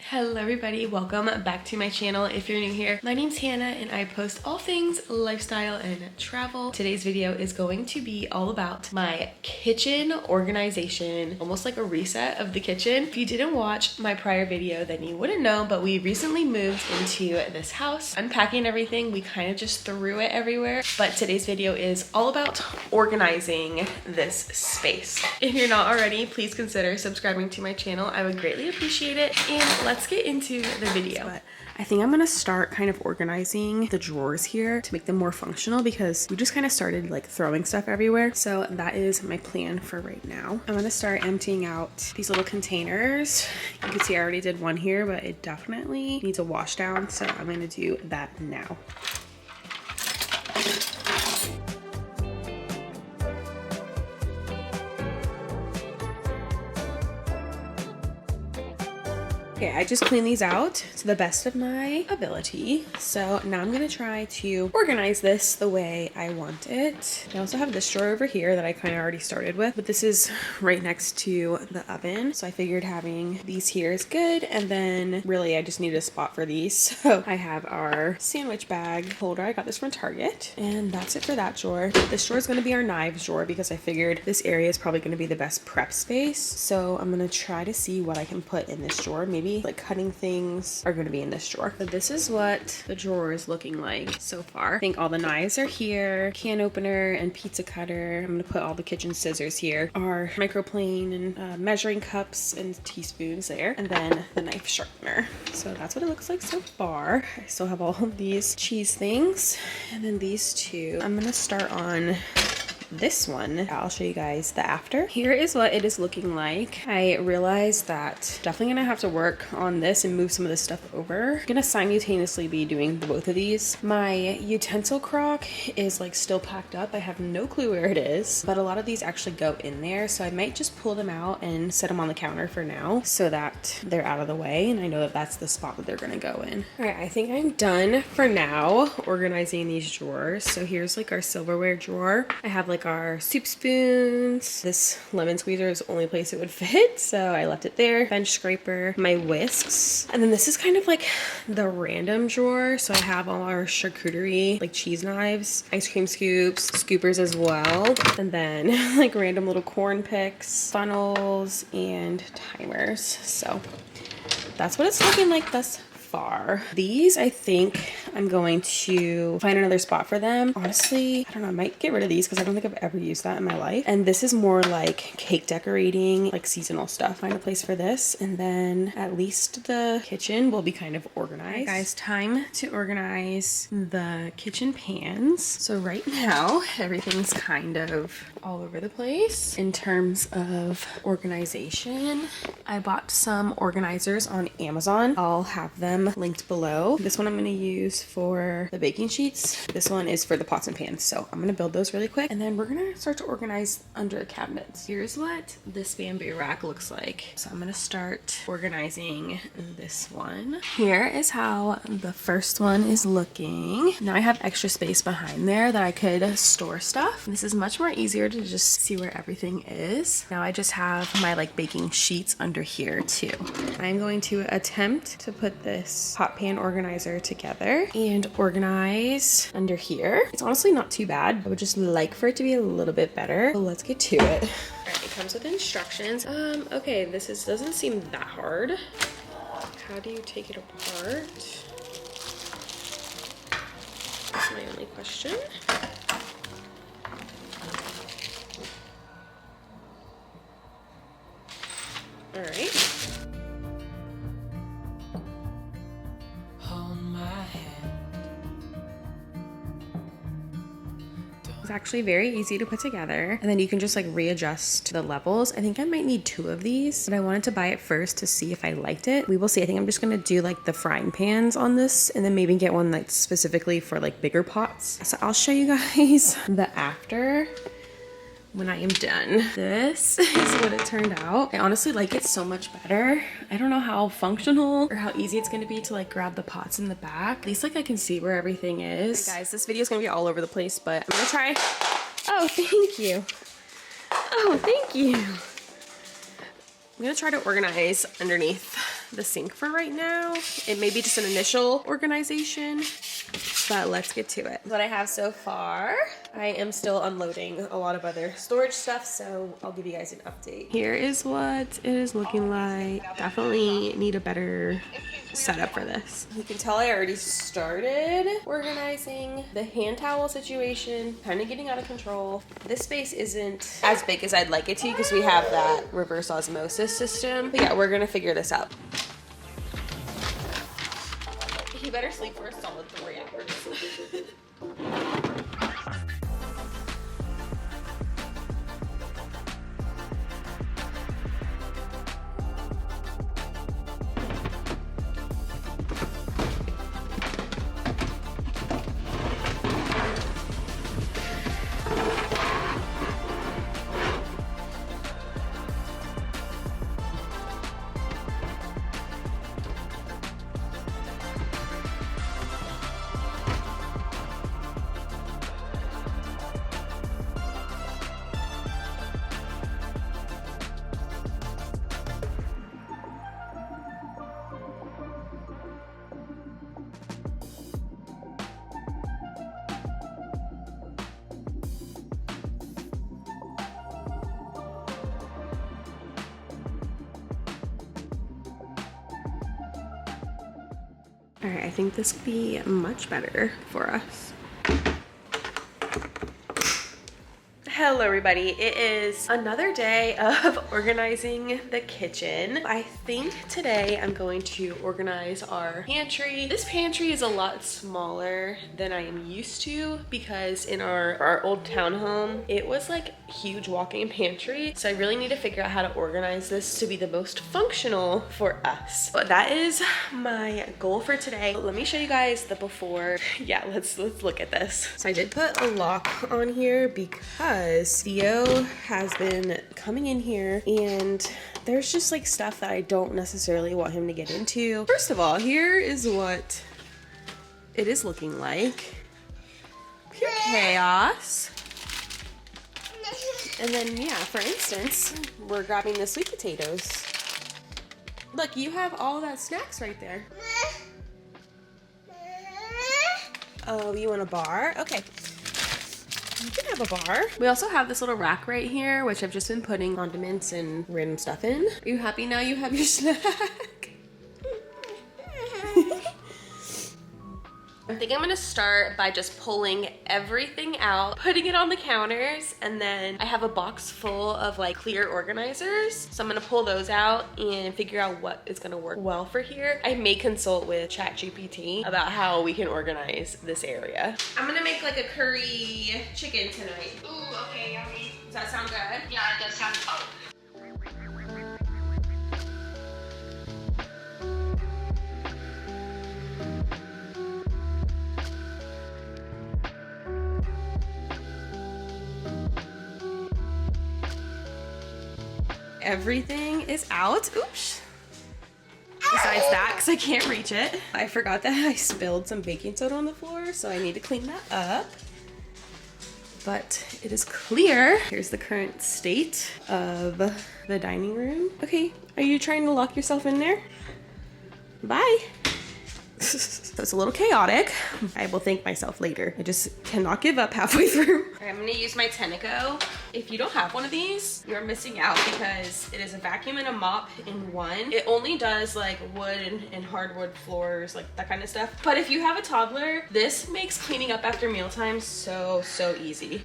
Hello everybody, welcome back to my channel. If you're new here, my name's Hannah and I post all things lifestyle and travel. Today's video is going to be all about my kitchen organization, almost like a reset of the kitchen. If you didn't watch my prior video, then you wouldn't know, but we recently moved into this house. Unpacking everything, we kind of just threw it everywhere, but today's video is all about organizing this space. If you're not already, please consider subscribing to my channel. I would greatly appreciate it, and let's get into the video. But I think I'm gonna start kind of organizing the drawers here to make them more functional because we just kind of started like throwing stuff everywhere. So that is my plan for right now. I'm gonna start emptying out these little containers. You can see I already did one here, but it definitely needs a wash down. So I'm gonna do that now. Okay, I just cleaned these out to the best of my ability. So now I'm gonna try to organize this the way I want it. I also have this drawer over here that I kind of already started with, but this is right next to the oven. So I figured having these here is good. And then really I just needed a spot for these. So I have our sandwich bag holder. I got this from Target, and that's it for that drawer. This drawer is gonna be our knives drawer because I figured this area is probably gonna be the best prep space. So I'm gonna try to see what I can put in this drawer. Maybe like cutting things are going to be in this drawer. But this is what the drawer is looking like so far. I think all the knives are here, can opener and pizza cutter. I'm going to put all the kitchen scissors here, our microplane and measuring cups and teaspoons there, and then the knife sharpener. So that's what it looks like so far. I still have all of these cheese things, and then these two. I'm going to start on this one. I'll show you guys the after. Here is what it is looking like. I realized that definitely gonna have to work on this and move some of this stuff over. I'm gonna simultaneously be doing both of these. My utensil crock is like still packed up. I have no clue where it is, but a lot of these actually go in there. So I might just pull them out and set them on the counter for now so that they're out of the way. And I know that that's the spot that they're gonna go in. All right, I think I'm done for now organizing these drawers. So here's like our silverware drawer. I have like our soup spoons. This lemon squeezer is the only place it would fit, so I left it there. Bench scraper, my whisks, and then this is kind of like the random drawer. So I have all our charcuterie, like cheese knives, ice cream scoops, scoopers as well, and then like random little corn picks, funnels, and timers. So that's what it's looking like thus far. These, I think I'm going to find another spot for them. Honestly, I don't know, I might get rid of these because I don't think I've ever used that in my life. And this is more like cake decorating, like seasonal stuff. Find a place for this, and then at least the kitchen will be kind of organized. All right, guys, time to organize the kitchen pans. So right now, everything's kind of all over the place in terms of organization. I bought some organizers on Amazon. I'll have them linked below. This one I'm going to use for the baking sheets. This one is for the pots and pans. So I'm going to build those really quick, and then we're going to start to organize under the cabinets. Here's what this bamboo rack looks like. So I'm going to start organizing this one. Here is how the first one is looking. Now I have extra space behind there that I could store stuff. This is much more easier to just see where everything is. Now I just have my like baking sheets under here too. I'm going to attempt to put this hot pan organizer together and organize under here. It's honestly not too bad. I would just like for it to be a little bit better. So let's get to it. All right, it comes with instructions. Okay, this doesn't seem that hard. How do you take it apart? That's my only question. All right. It's actually very easy to put together, and then you can just like readjust the levels. I think I might need 2 of these, but I wanted to buy it first to see if I liked it. We will see. I think I'm just gonna do like the frying pans on this, and then maybe get one that's specifically for like bigger pots. So I'll show you guys the after when I am done. This is what it turned out. I honestly like it so much better. I don't know how functional or how easy it's gonna be to like grab the pots in the back. At least like I can see where everything is. Right, guys, this video is gonna be all over the place, but I'm gonna try. Oh, thank you. Oh, thank you. I'm gonna try to organize underneath the sink for right now. It may be just an initial organization, but let's get to it. What I have so far, I am still unloading a lot of other storage stuff, so I'll give you guys an update. Here is what it is looking like. Definitely need a better setup for this. You can tell I already started organizing the hand towel situation, kind of getting out of control. This space isn't as big as I'd like it to because we have that reverse osmosis system. But yeah, we're gonna figure this out. You better sleep for a solid 3 hours. All right, I think this will be much better for us. Hello everybody, it is another day of organizing the kitchen. I think today I'm going to organize our pantry. This pantry is a lot smaller than I am used to because in our old townhome, it was like huge walk-in pantry. So I really need to figure out how to organize this to be the most functional for us. But that is my goal for today. Let me show you guys the before. Yeah, let's look at this. So I did put a lock on here because Theo has been coming in here and there's just like stuff that I don't necessarily want him to get into. First of all, here is what it is looking like. Pure chaos. And then, yeah, for instance, we're grabbing the sweet potatoes. Look, you have all that snacks right there. Oh, you want a bar? Okay. You can have a bar. We also have this little rack right here, which I've just been putting condiments and random stuff in. Are you happy now you have your snack? I think I'm gonna start by just pulling everything out, putting it on the counters, and then I have a box full of like clear organizers. So I'm gonna pull those out and figure out what is gonna work well for here. I may consult with ChatGPT about how we can organize this area. I'm gonna make like a curry chicken tonight. Ooh, okay, yummy. Does that sound good? Yeah, it does sound fun. Everything is out. Oops. Besides that, because I can't reach it. I forgot that I spilled some baking soda on the floor, so I need to clean that up. But it is clear. Here's the current state of the dining room. Okay, are you trying to lock yourself in there? Bye. So it's a little chaotic. I will thank myself later. I just cannot give up halfway through. All right, I'm gonna use my Tenneco. If you don't have one of these, you're missing out because it is a vacuum and a mop in one. It only does like wood and hardwood floors, like that kind of stuff. But if you have a toddler, this makes cleaning up after mealtime so easy.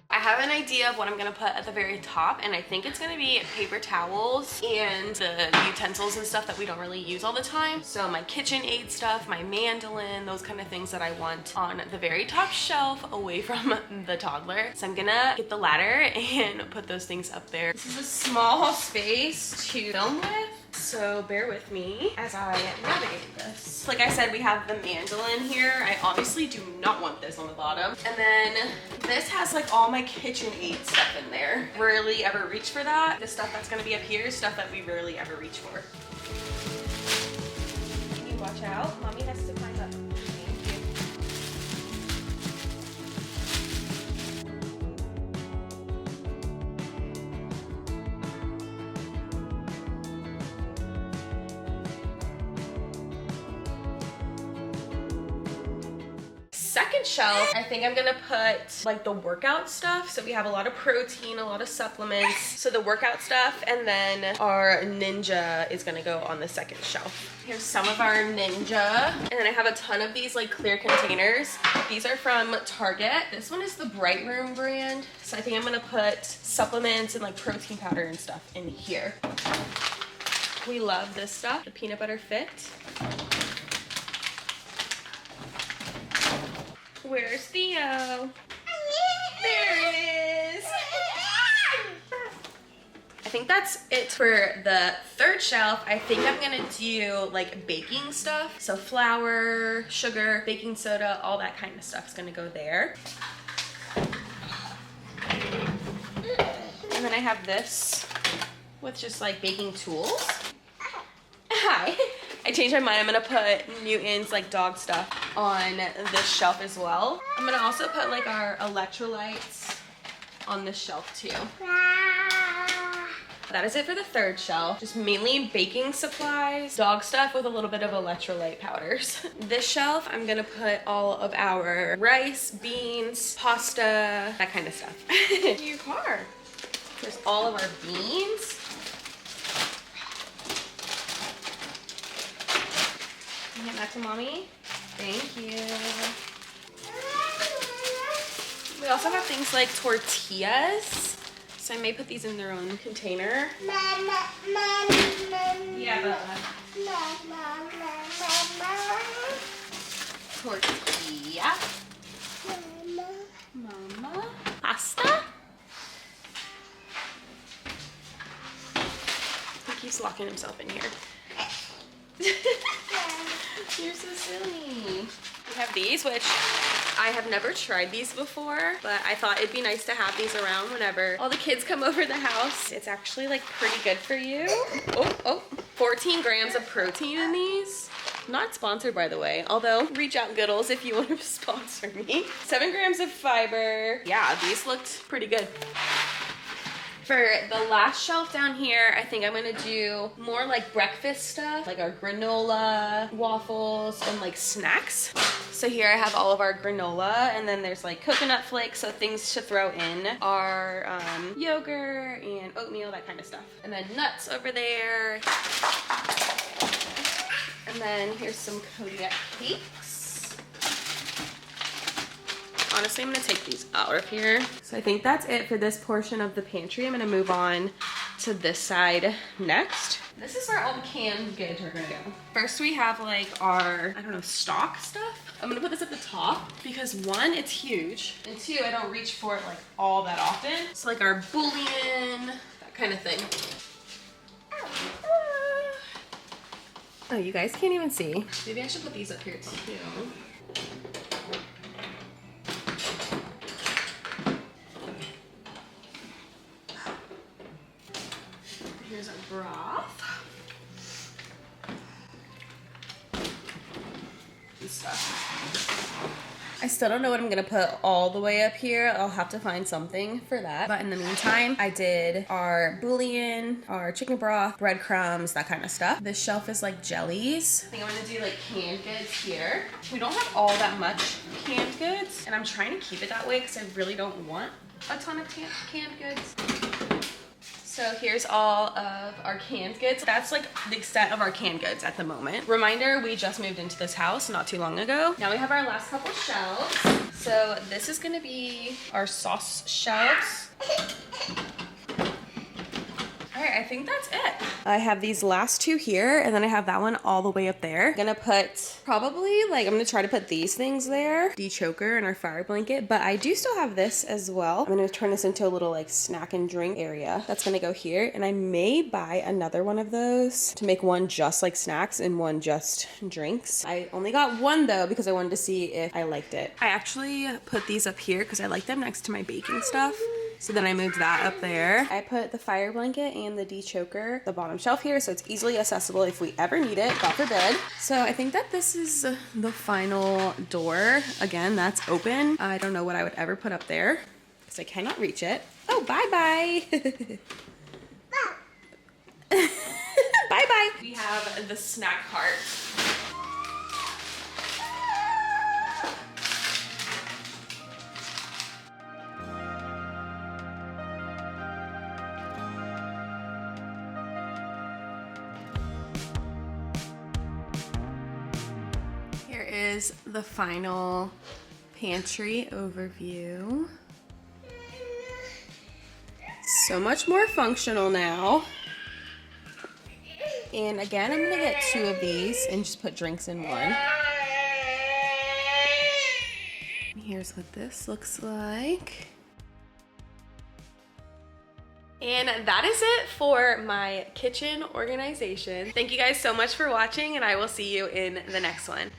I have an idea of what I'm gonna put at the very top, and I think it's gonna be paper towels and the utensils and stuff that we don't really use all the time. So my KitchenAid stuff, my mandolin, those kind of things that I want on the very top shelf away from the toddler. So I'm gonna get the ladder and put those things up there. This is a small space to film with, so bear with me as I navigate this. Like I said, we have the mandolin here. I obviously do not want this on the bottom. And then this has like all my KitchenAid stuff in there. Rarely ever reach for that. The stuff that's gonna be up here is stuff that we rarely ever reach for. Can you watch out? Mommy has to climb up. Thank you. second shelf, I think I'm gonna put like the workout stuff. So we have a lot of protein, a lot of supplements. So the workout stuff, and then our Ninja is gonna go on the second shelf. Here's some of our Ninja. And then I have a ton of these like clear containers. These are from Target. This one is the Bright Room brand. So I think I'm gonna put supplements and like protein powder and stuff in here. We love this stuff, the peanut butter fit. Where's Theo? There it is. I think that's it for the third shelf. I think I'm gonna do like baking stuff. So flour, sugar, baking soda, all that kind of stuff is gonna go there. And then I have this with just like baking tools. Hi. I changed my mind. I'm gonna put Newton's like dog stuff on this shelf as well. I'm gonna also put like our electrolytes on this shelf too. That is it for the third shelf. Just mainly baking supplies, dog stuff with a little bit of electrolyte powders. This shelf, I'm gonna put all of our rice, beans, pasta, that kind of stuff. Your car. There's all of our beans. Hand that to mommy. Thank you. We also have things like tortillas. So I may put these in their own container. Yeah, tortilla. Mama. Pasta. He keeps locking himself in here. You're so silly. We have these, which I have never tried these before, but I thought it'd be nice to have these around whenever all the kids come over the house. It's actually like pretty good for you. 14 grams of protein in these. Not sponsored, by the way, although reach out, Goodles, if you want to sponsor me. 7 grams of fiber. Yeah, these looked pretty good. For the last shelf down here, I think I'm gonna do more like breakfast stuff, like our granola, waffles, and like snacks. So here I have all of our granola, and then there's like coconut flakes, so things to throw in our yogurt and oatmeal, that kind of stuff. And then nuts over there. And then here's some Kodiak cakes. Honestly, I'm gonna take these out of here. So I think that's it for this portion of the pantry. I'm gonna move on to this side next. This is where all the canned goods are gonna go. First we have like our, I don't know, stock stuff. I'm gonna put this at the top because 1, it's huge, and 2, I don't reach for it like all that often. So like our bouillon, that kind of thing. Oh, you guys can't even see. Maybe I should put these up here too. Here's our broth. And stuff. I still don't know what I'm gonna put all the way up here. I'll have to find something for that. But in the meantime, I did our bouillon, our chicken broth, breadcrumbs, that kind of stuff. This shelf is like jellies. I think I'm gonna do like canned goods here. We don't have all that much canned goods, and I'm trying to keep it that way because I really don't want a ton of canned goods. So here's all of our canned goods. That's like the extent of our canned goods at the moment. Reminder, we just moved into this house not too long ago. Now we have our last couple shelves. So this is gonna be our sauce shelves. All right, I think that's it. I have these last 2 here, and then I have that one all the way up there. I'm gonna put probably like, I'm gonna try to put these things there, de-choker and our fire blanket, but I do still have this as well. I'm gonna turn this into a little like snack and drink area. That's gonna go here, and I may buy another one of those to make one just like snacks and one just drinks. I only got one though because I wanted to see if I liked it. I actually put these up here because I like them next to my baking stuff. So then I moved that up there. I put the fire blanket and the de-choker the bottom shelf here, so it's easily accessible if we ever need it, God forbid. So I think that this is the final door. Again, that's open. I don't know what I would ever put up there because I cannot reach it. Oh, bye-bye. Bye-bye. We have the snack cart. is the final pantry overview. So much more functional now. And again, I'm gonna get 2 of these and just put drinks in one. Here's what this looks like. And that is it for my kitchen organization. Thank you guys so much for watching, and I will see you in the next one.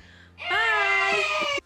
Bye!